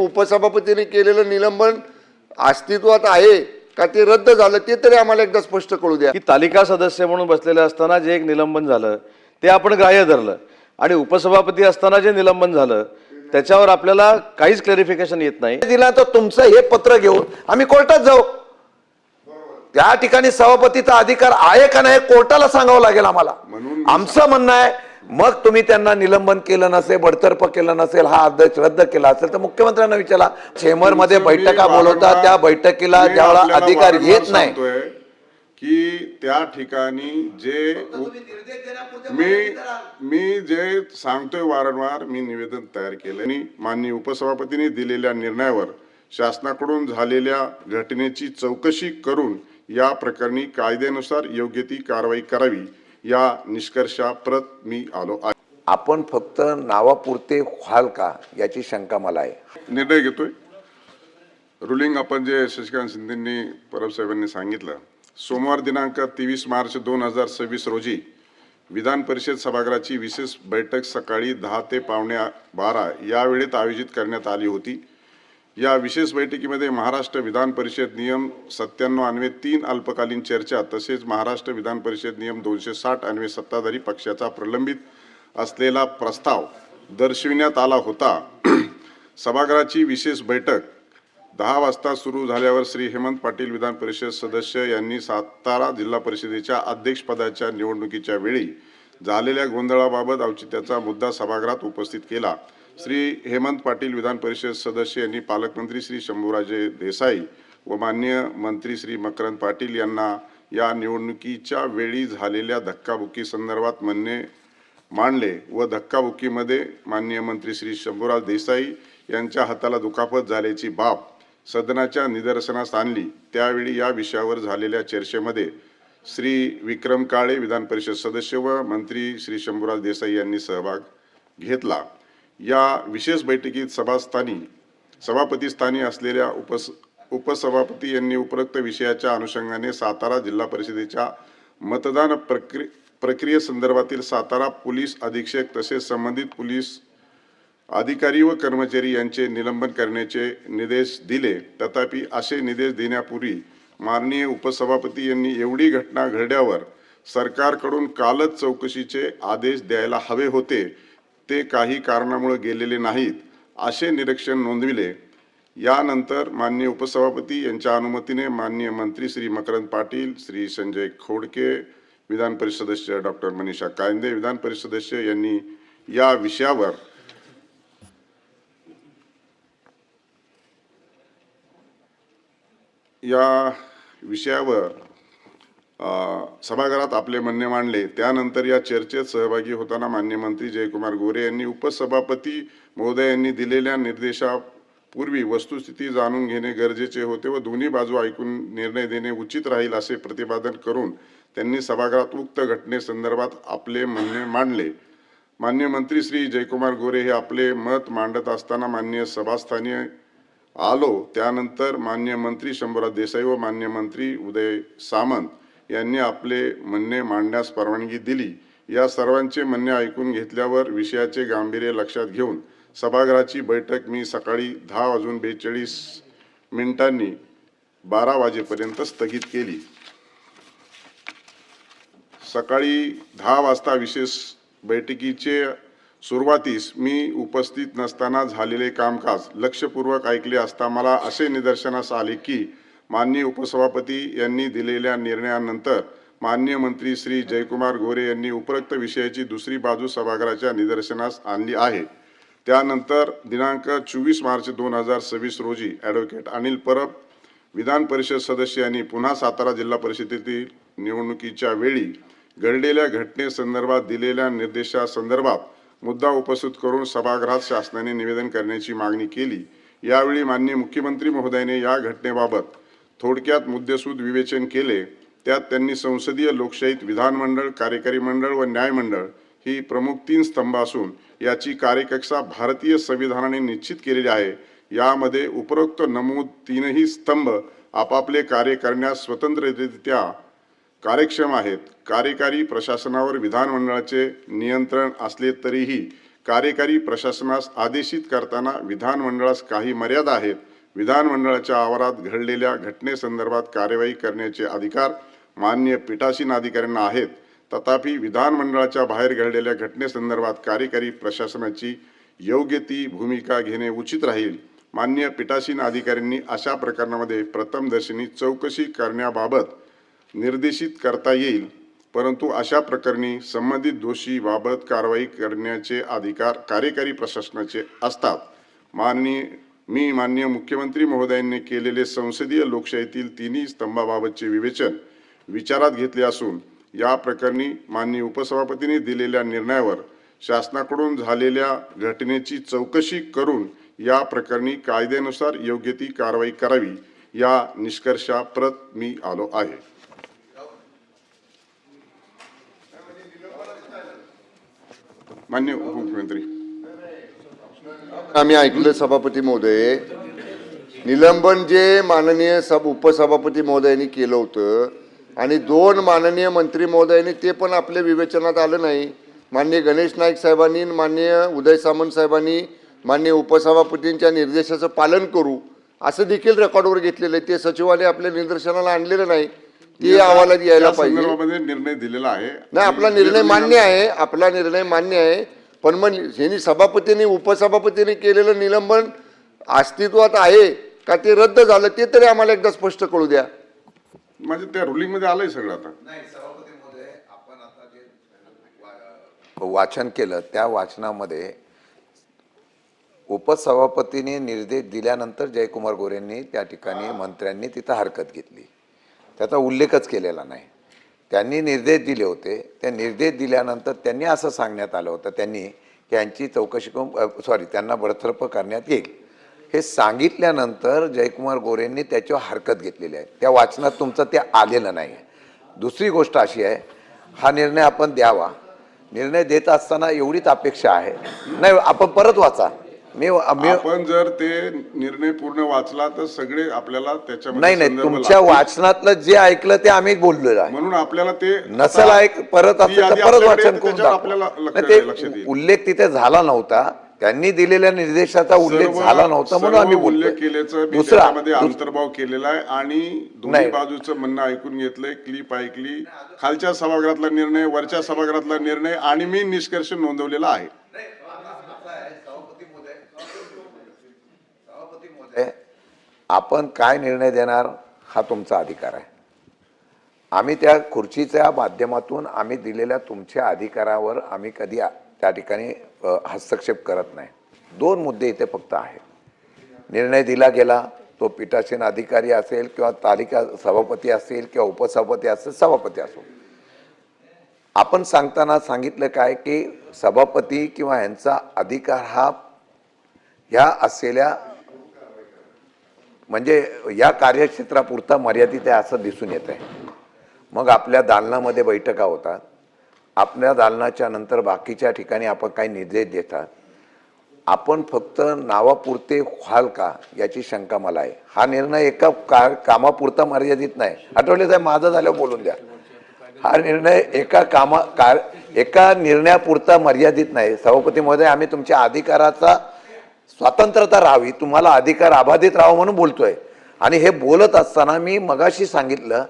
उपसभापतींनी केलेलं निलंबन अस्तित्वात आहे का ते रद्द झालं ते तरी आम्हाला एकदा स्पष्ट कळू द्या. की तालिका सदस्य म्हणून बसलेले असताना जे एक निलंबन झालं ते आपण ग्राह्य धरलं आणि उपसभापती असताना जे निलंबन झालं त्याच्यावर आपल्याला काहीच क्लॅरिफिकेशन येत नाही. दिला तर तुमचं हे पत्र घेऊन आम्ही कोर्टात जाऊ. त्या ठिकाणी सभापतीचा अधिकार आहे का नाही कोर्टाला सांगावं लागेल आम्हाला. आमचं म्हणणं आहे मग तुम्ही त्यांना निलंबन केलं नसेल, बडतर्फ केलं नसेल, हा आदेश रद्द केला असेल तर मुख्यमंत्र्यांना विचारा. चेंबर मध्ये बैठका बोलवतात, त्या बैठकीला ज्यावेळेला अधिकार येत नाही की त्या ठिकाणी जे मी जे सांगतोय वारंवार, मी निवेदन तयार केलं आणि माननीय उपसभापतींनी दिलेल्या निर्णयावर शासनाकडून झालेल्या घटनेची चौकशी करून या प्रकरणी कायद्यानुसार योग्य ती कारवाई करावी या निष्कर्षाप्रत मी आलो आहे. आपण फक्त नावापुरते व्हाल का याची शंका मला आहे. निर्णय घेतोय. रुलिंग आपण जे शशिकांत शिंदेंनी परब साहेबांनी सांगितलं, सोमवार दिनांक 23 मार्च 2026 रोजी विधान परिषद सभागृहाची विशेष बैठक सकाळी 10 ते पावणे 12 या वेळेत आयोजित करण्यात आली होती. या विशेष बैठकीमध्ये महाराष्ट्र विधान परिषद नियम 97 अन्वये 3 अल्पकालीन चर्चा तसेच महाराष्ट्र विधान परिषद नियम 260 अन्वये सत्ताधारी पक्षाचा प्रलंबित असलेला प्रस्ताव दर्शविण्यात आला होता. सभागृहाची विशेष बैठक 10 वाजता सुरू झाल्यावर श्री हेमंत पाटील विधान परिषद सदस्य यांनी सातारा जिल्हा परिषदेच्या अध्यक्षपदाच्या निवडणुकीच्या वेळी झालेल्या गोंधळाबाबत औचित्याचा मुद्दा सभागृहात उपस्थित केला. श्री हेमंत पाटील विधान परिषद सदस्य यांनी पालकमंत्री श्री शंभूराजे देसाई व माननीय मंत्री श्री मकरंद पाटील यांना या निवडणुकीच्या वेळी झालेल्या धक्काबुक्की संदर्भात म्हणणे मांडले व धक्काबुक्कीमध्ये माननीय मंत्री श्री शंभूराज देसाई यांच्या हाताला दुखापत झाल्याची बाब सदनाच्या निदर्शनास आणली. त्यावेळी या विषयावर झालेल्या चर्चेमध्ये श्री विक्रम काळे विधान परिषद सदस्य व मंत्री श्री शंभूराज देसाई यांनी सहभाग घेतला. या विशेष बैठकीत सभापती स्थानी असलेल्या उपसभापती यांनी उपरोक्त विषयाच्या अनुषंगाने सातारा जिल्हा परिषदेच्या मतदान प्रक्रियेसंदर्भातील सातारा पोलीस अधीक्षक तसेच संबंधित पोलीस अधिकारी व कर्मचारी यांचे निलंबन करण्याचे निर्देश दिले. तथापि असे निर्देश देण्यापूर्वी माननीय उपसभापती यांनी एवढी घटना घडल्यावर सरकारकडून कालच चौकशीचे आदेश द्यायला हवे होते, ते काही कारणामुळे गेलेले नाहीत असे निरीक्षण नोंदविले. यानंतर माननीय उपसभापती यांच्या अनुमतीने माननीय मंत्री श्री मकरंद पाटील, श्री संजय खोडके विधान परिषद सदस्य, डॉक्टर मनीषा कायंदे विधान परिषद सदस्य यांनी या विषयावर सभागृहात आपले म्हणणे मांडले. त्यानंतर या चर्चेत सहभागी होताना माननीय मंत्री जयकुमार गोरे यांनी उपसभापती महोदयांनी दिलेल्या निर्देशापूर्वी वस्तुस्थिती जाणून घेणे गरजेचे होते व दोन्ही बाजू ऐकून निर्णय देणे उचित राहील असे प्रतिपादन करून त्यांनी सभागृहात उक्त घटनेसंदर्भात आपले म्हणणे मांडले. माननीय मंत्री श्री जयकुमार गोरे हे आपले मत मांडत असताना माननीय सभास्थानी आलो. त्यानंतर माननीय मंत्री शंभूराज देसाई व माननीय मंत्री उदय सामंत यांनी आपले म्हणणे मांडण्यास परवानगी दिली. या सर्वांचे म्हणणे ऐकून घेतल्यावर विषयाचे गांभीर्य लक्षात घेऊन सभागृहाची बैठक मी सकाळी 10:42 12 वाजेपर्यंत स्थगित केली. सकाळी 10 वाजता विशेष बैठकीचे सुरुवातीस मी उपस्थित नसताना झालेले कामकाज लक्षपूर्वक ऐकले असता मला असे निदर्शनास आले की माननीय उपसभापती यांनी दिलेल्या निर्णयानंतर माननीय मंत्री श्री जयकुमार गोरे यांनी उपरोक्त विषयाची दुसरी बाजू सभागृहाच्या निदर्शनास आणली आहे. त्यानंतर दिनांक 24 मार्च 2026 रोजी ॲडव्होकेट अनिल परब विधान परिषद सदस्य यांनी पुन्हा सातारा जिल्हा परिषदेतील निवडणुकीच्या वेळी घडलेल्या घटनेसंदर्भात दिलेल्या निर्देशासंदर्भात मुद्दा उपस्थित करून सभागृहात शासनाने निवेदन करण्याची मागणी केली. यावेळी माननीय मुख्यमंत्री महोदयाने या घटनेबाबत थोडक्यात मुद्देसूद विवेचन केले. त्यात त्यांनी संसदीय लोकशाहीत विधानमंडळ, कार्यकारी मंडळ व न्यायमंडळ ही प्रमुख 3 स्तंभ असून याची कार्यकक्षा भारतीय संविधानाने निश्चित केलेली आहे. यामध्ये उपरोक्त नमूद 3ही स्तंभ आपापले कार्य करण्यास स्वतंत्ररित्या कार्यक्षम आहेत. कार्यकारी प्रशासनावर विधानमंडळाचे नियंत्रण असले तरीही कार्यकारी प्रशासनास आदेशित करताना विधानमंडळास काही मर्यादा आहेत. विधानमंडळाच्या आवारात घडलेल्या घटनेसंदर्भात कार्यवाही करण्याचे अधिकार माननीय पीठासीन अधिकाऱ्यांना आहेत. तथापि विधानमंडळाच्या बाहेर घडलेल्या घटनेसंदर्भात कार्यकारी प्रशासनाची योग्य ती भूमिका घेणे उचित राहील. माननीय पीठासीन अधिकाऱ्यांनी अशा प्रकरणामध्ये प्रथमदर्शनी चौकशी करण्याबाबत निर्देशित करता येईल, परंतु अशा प्रकरणी संबंधित दोषी बाबत कारवाई करण्याचे अधिकार कार्यकारी प्रशासनाचे असतात. माननीय मुख्यमंत्री महोदयांनी केलेले संसदीय लोकशाहीतील तिन्ही स्तंभाबाबतचे विवेचन विचारात घेतले असून या प्रकरणी माननीय उपसभापतींनी दिलेल्या निर्णयावर शासनाकडून झालेल्या घटनेची चौकशी करून या प्रकरणी कायद्यानुसार योग्य ती कारवाई करावी या निष्कर्षाप्रत मी आलो आहे. माननीय उपमुख्यमंत्री, आम्ही ऐकलं सभापती महोदय, निलंबन जे माननीय उपसभापती महोदयांनी केलं होतं आणि 2 माननीय मंत्री महोदयांनी ते पण आपल्या विवेचनात आलं नाही. माननीय गणेश नाईक साहेबांनी, माननीय उदय सामंत साहेबांनी माननीय उपसभापतींच्या निर्देशाचं पालन करू असं देखील रेकॉर्डवर घेतलेलं आहे. ते सचिवालय आपल्या निदर्शनाला आणलेलं नाही, ते अहवालात यायला या पाहिजे. संदर्भामध्ये निर्णय दिलेला आहे. नाही, आपला निर्णय मान्य आहे, आपला निर्णय मान्य आहे. पण मग ह्यांनी सभापतींनी उपसभापतींनी केलेलं निलंबन अस्तित्वात आहे का ते रद्द झालं ते तरी आम्हाला एकदा स्पष्ट कळू द्या. म्हणजे त्या रुलिंग मध्ये आलंय सगळं आता. आपण आता जे वाचन केलं त्या वाचनामध्ये उपसभापतीने निर्देश दिल्यानंतर जयकुमार गोरेंनी त्या ठिकाणी मंत्र्यांनी तिथं हरकत घेतली, त्याचा उल्लेखच केलेला नाही. त्यांनी निर्देश दिले होते, त्या निर्देश दिल्यानंतर त्यांनी असं सांगण्यात आलं होतं त्यांनी की यांची चौकशी करून त्यांना बडतर्फ करण्यात येईल. हे सांगितल्यानंतर जयकुमार गोरेंनी त्याच्यावर हरकत घेतलेली आहे. त्या वाचनात तुमचं ते आलेलं नाही. दुसरी गोष्ट अशी आहे, हा निर्णय आपण द्यावा. निर्णय देत असताना एवढीच अपेक्षा आहे, नाही आपण परत वाचा. आपण जर ते निर्णय पूर्ण वाचला तर सगळे आपल्याला त्याच्यामध्ये नाही संदर्भ तुमच्या लागतील. वाचनातलं जे ऐकलं ते आम्ही बोललेलो आहे. म्हणून आपल्याला ते नसल परत असेल तर परत वाचन करून त्याच्यावर आपल्याला दाखवा. ते लक्षात येईल. उल्लेख तिथे झाला नव्हता, त्यांनी दिलेल्या निर्देशाचा उल्लेख झाला नव्हता म्हणून आम्ही उल्लेख बोलतोय. केल्याचं मी दुसरा त्याच्यामध्ये अंतर्भाव केलेला आहे आणि दोन्ही नाही. बाजूचं म्हणणं ऐकून घेतलंय, क्लिप ऐकली, खालच्या सभागृहातला निर्णय, वरच्या सभागृहातला निर्णय आणि मी निष्कर्ष नोंदवलेला आहे. आपण काय निर्णय देणार हा तुमचा अधिकार आहे. आम्ही त्या खुर्चीच्या माध्यमातून आम्ही दिलेल्या तुमच्या अधिकारावर आम्ही कधी त्या ठिकाणी हस्तक्षेप करत नाही. 2 मुद्दे इथे फक्त आहेत. निर्णय दिला गेला, तो पीठासीन अधिकारी असेल किंवा तालिका सभापती असेल किंवा उपसभापती असेल, सभापती असो, आपण सांगताना सांगितलं काय की सभापती किंवा यांचा अधिकार हा ह्या असलेल्या म्हणजे या कार्यक्षेत्रापुरता मर्यादित आहे असं दिसून येत आहे. मग आपल्या दालनामध्ये बैठका होतात, आपल्या दालनाच्या नंतर बाकीच्या ठिकाणी आपण काही निर्देश देतात. आपण फक्त नावापुरते व्हाल का याची शंका मला आहे. हा निर्णय एका कामापुरता मर्यादित नाही. आठवले साहेब, माझं झाल्यावर बोलून द्या. हा निर्णय एका निर्णयापुरता मर्यादित नाही. सभापती महोदय, आम्ही तुमच्या अधिकाराचा स्वतंत्रता राहावी, तुम्हाला अधिकार अबाधित राहावं म्हणून बोलतोय. आणि हे बोलत असताना मी मगाशी सांगितलं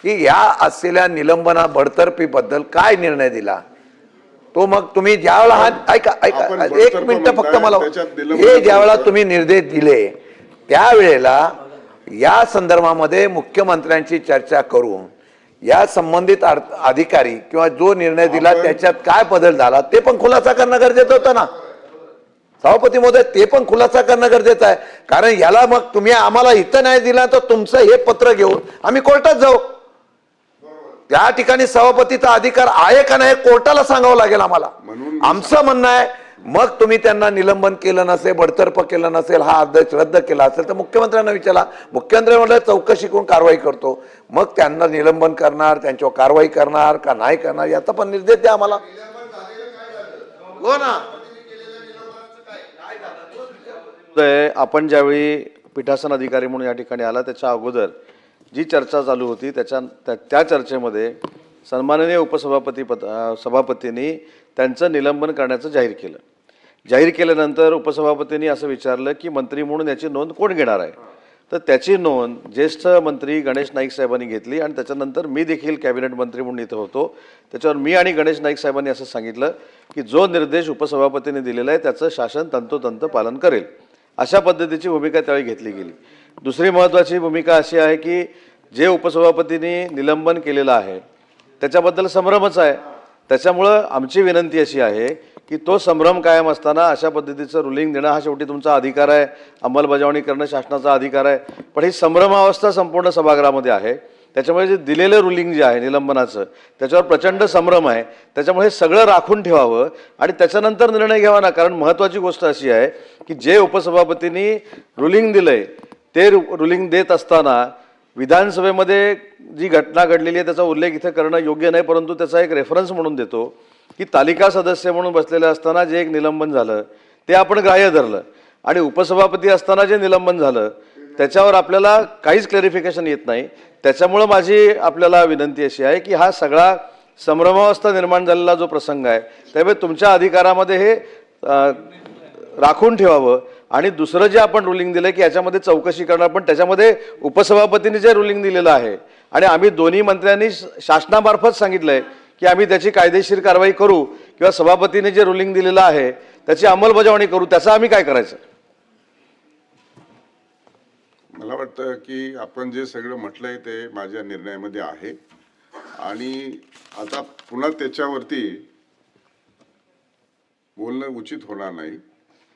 की या असलेल्या निलंबना बडतर्फीबद्दल काय निर्णय दिला तो. मग तुम्ही ज्यावेळेला ऐका एक मिनिट फक्त मला, हे ज्यावेळेला तुम्ही निर्देश दिले त्यावेळेला या संदर्भामध्ये मुख्यमंत्र्यांची चर्चा करून या संबंधित अधिकारी किंवा जो निर्णय दिला त्याच्यात काय बदल झाला ते पण खुलासा करणं गरजेचं होतं ना सभापती महोदय. ते पण खुलासा करणं गरजेचं आहे. कारण याला मग तुम्ही आम्हाला इथं नाही दिला तर तुमचं हे पत्र घेऊन आम्ही कोर्टात जाऊ. त्या ठिकाणी सभापतीचा अधिकार आहे का नाही कोर्टाला सांगावं लागेल आम्हाला. आमचं म्हणणं आहे, मग तुम्ही त्यांना निलंबन केलं नसेल, बडतर्फ केलं नसेल, हा आदेश रद्द केला असेल तर मुख्यमंत्र्यांना विचारा. मुख्यमंत्री म्हणलं चौकशी करून कारवाई करतो. मग त्यांना निलंबन करणार, त्यांच्यावर कारवाई करणार का नाही करणार याचा पण निर्देश द्या आम्हाला. हो ना. आपण ज्यावेळी पीठासन अधिकारी म्हणून या ठिकाणी आला त्याच्या अगोदर जी चर्चा चालू होती त्या चर्चेमध्ये सन्माननीय सभापतींनी त्यांचं निलंबन करण्याचं जाहीर केलं. जाहीर केल्यानंतर उपसभापतींनी असं विचारलं की मंत्री म्हणून याची नोंद कोण घेणार आहे. तर त्याची नोंद ज्येष्ठ मंत्री गणेश नाईक साहेबांनी घेतली आणि त्याच्यानंतर मी देखील कॅबिनेट मंत्री म्हणून इथं होतो. त्याच्यावर मी आणि गणेश नाईक साहेबांनी असं सांगितलं की जो निर्देश उपसभापतींनी दिलेला आहे त्याचं शासन तंतोतंत पालन करेल. अशा पद्धतीची भूमिका त्यावेळी घेतली गेली. दुसरी महत्त्वाची भूमिका अशी आहे की जे उपसभापतींनी निलंबन केलेलं आहे त्याच्याबद्दल संभ्रमच आहे. त्याच्यामुळं आमची विनंती अशी आहे की तो संभ्रम कायम असताना अशा पद्धतीचं रुलिंग देणं हा शेवटी तुमचा अधिकार आहे, अंमलबजावणी करणं शासनाचा अधिकार आहे. पण ही संभ्रमावस्था संपूर्ण सभागृहामध्ये आहे. त्याच्यामुळे जे दिलेलं रुलिंग जे आहे निलंबनाचं त्याच्यावर प्रचंड संभ्रम आहे. त्याच्यामुळे हे सगळं राखून ठेवावं आणि त्याच्यानंतर निर्णय घ्यावा ना. कारण महत्त्वाची गोष्ट अशी आहे की जे उपसभापतींनी रुलिंग दिलंय ते रुलिंग देत असताना विधानसभेमध्ये जी घटना घडलेली आहे त्याचा उल्लेख इथं करणं योग्य नाही. परंतु त्याचा एक रेफरन्स म्हणून देतो की तालिका सदस्य म्हणून बसलेले असताना जे एक निलंबन झालं ते आपण ग्राह्य धरलं आणि उपसभापती असताना जे निलंबन झालं त्याच्यावर आपल्याला काहीच क्लॅरिफिकेशन येत नाही. त्याच्यामुळं माझी आपल्याला विनंती अशी आहे की हा सगळा संभ्रमावस्था निर्माण झालेला जो प्रसंग आहे त्यामुळे तुमच्या अधिकारामध्ये हे राखून ठेवावं. आणि दुसरं जे आपण रुलिंग दिलं की याच्यामध्ये चौकशी करणार पण त्याच्यामध्ये उपसभापतींनी जे रुलिंग दिलेलं आहे आणि आम्ही दोन्ही मंत्र्यांनी शासनामार्फत सांगितलंय की आम्ही त्याची कायदेशीर कारवाई करू किंवा सभापतीने जे रुलिंग दिलेलं आहे त्याची अंमलबजावणी करू. त्याचं आम्ही काय करायचं. मला वाटतं की आपण जे सगळं म्हटलंय ते माझ्या निर्णयामध्ये आहे आणि आता पुन्हा त्याच्यावरती बोलणं उचित होणार नाही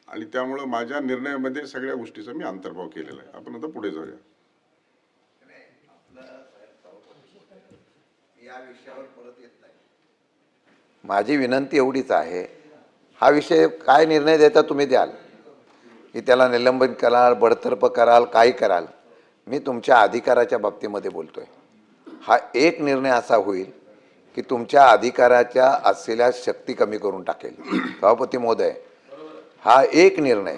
आणि त्यामुळं माझ्या निर्णयामध्ये सगळ्या गोष्टीचा मी अंतर्भाव केलेला आहे. आपण आता पुढे जाऊया. माझी विनंती एवढीच आहे, हा विषय काय निर्णय देता तुम्ही द्याल की त्याला निलंबन कराल, बडतर्फ कराल, काय कराल. मी तुमच्या अधिकाराच्या बाबतीमध्ये बोलतोय. हा एक निर्णय असा होईल की तुमच्या अधिकाराच्या असलेल्या शक्ती कमी करून टाकेल. सभापती महोदय, हा एक निर्णय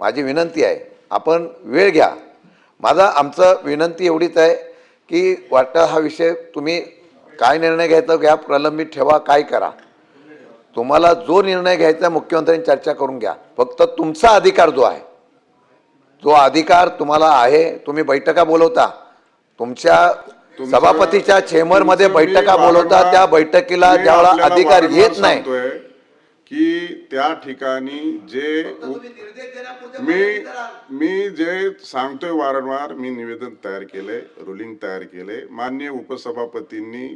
माझी विनंती आहे, आपण वेळ घ्या. आमचं विनंती एवढीच आहे की वाटतं हा विषय तुम्ही काय निर्णय घ्यायचा घ्या, प्रलंबित ठेवा, काय करा. तुम्हाला जो निर्णय घ्यायचा मुख्यमंत्र्यांनी चर्चा करून घ्या. फक्त तुमचा अधिकार जो आहे, जो अधिकार तुम्हाला आहे, तुम्ही बैठका बोलवता, तुमच्या सभापतीच्या चेंबरमध्ये बैठका बोलवता, त्या बैठकीला ज्यावेळेला अधिकार येत नाही की त्या ठिकाणी जे मी जे सांगतोय वारंवार, मी निवेदन तयार केलंय, रुलिंग तयार केलंय. माननीय उपसभापतींनी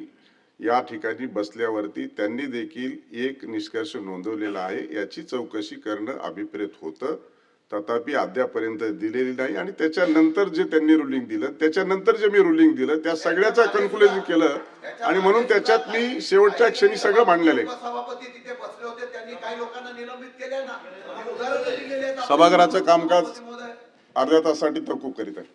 या ठिकाणी बसल्यावरती त्यांनी देखील एक निष्कर्ष नोंदवलेला आहे. याची चौकशी करणं अभिप्रेत होतं, तथापि अद्यापर्यंत दिलेली नाही. आणि त्याच्यानंतर जे त्यांनी रुलिंग दिलं, त्याच्यानंतर जे मी रुलिंग दिलं त्या सगळ्याचं कन्क्लुजन केलं आणि म्हणून त्याच्यात मी शेवटच्या क्षणी सगळं मांडलेलं आहे. सभागृहाचं कामकाज अर्ध्या तासासाठी तहकूब करीत आहे.